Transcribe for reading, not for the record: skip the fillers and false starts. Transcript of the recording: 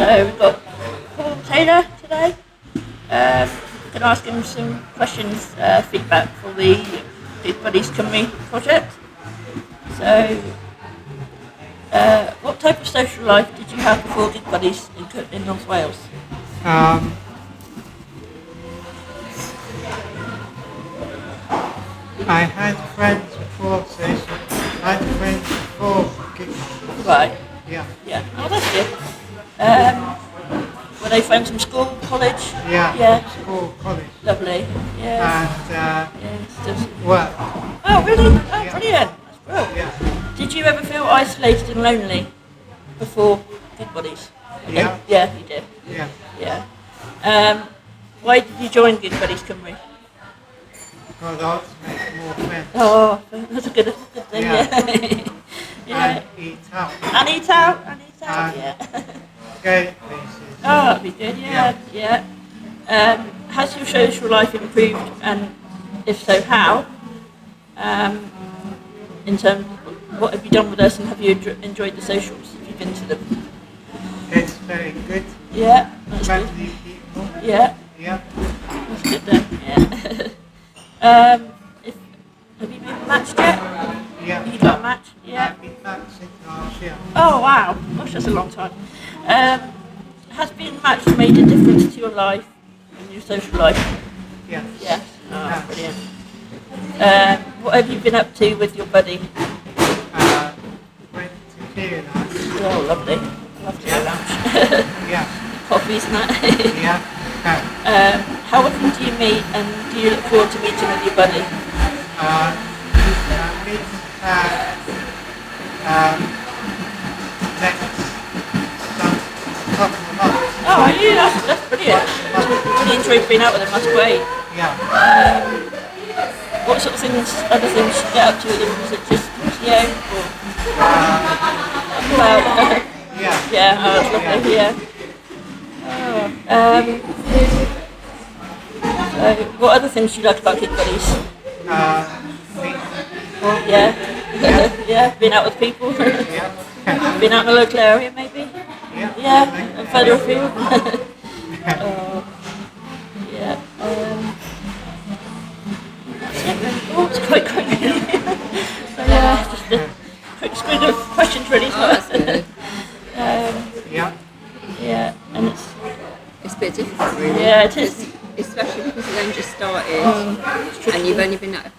So we've got Paul Taylor today. Going to ask him some questions, feedback for the Gig Buddies Cymru project. So, what type of social life did you have before Gig Buddies in North Wales? I had friends before social. I had friends before Gig Buddies. Right. Yeah. Yeah. Oh, that's good. Were they friends from school, college? Yeah. Yeah. School, college. Lovely. Yeah. And Work. work. Oh, really? Oh, Yeah. brilliant. That's brilliant. Yeah. Did you ever feel isolated and lonely before Gig Buddies? Yeah. Yeah, you did. Yeah. Yeah. Why did you join Gig Buddies Cymru? Because I want to make more friends. Oh, that's a good thing. Yeah. Yeah. And eat out. And eat out. Yeah. Go places. Oh, that'd be good. Yeah. Has your social life improved, and if so, how? In terms, what have you done with us, and have you enjoyed the socials? Have you been to them? It's very good. Yeah, that's good. Friendly people. Yeah, Yeah. that's good then. Yeah. Have you been matched yet? Yeah. You got a match? Yeah. I've been back since last year. Oh wow, gosh, that's a long time. Has being matched made a difference to your life and your social life? Yes. Yes. Oh, Yeah. brilliant. What have you been up to with your buddy? Went to Kieran. Oh, lovely. Love to go lunch. Yeah. Coffees and that. Yeah. How often do you meet, and do you look forward to meeting with your buddy? Meet next couple of months. Oh, yeah, that's brilliant. Really enjoyed being out with him. That's great. Yeah. What sort of other things you get up to with him? Was it just you? Or? Well, Yeah. yeah, oh, that's lovely. Yeah. So, what other things do you like about Gig Buddies? Meet people. Yeah. Yeah, being out with people. Yeah. Being out in the local area, maybe. Yeah. Yeah, and further afield. Yeah. That's it really. Oh, it's quite quick. So yeah, just a quick screen of questions really. That's good. Yeah. Yeah, and it's It's a bit difficult, really. yeah, it is. Especially because you've only just started It's tricky. and you've only been at a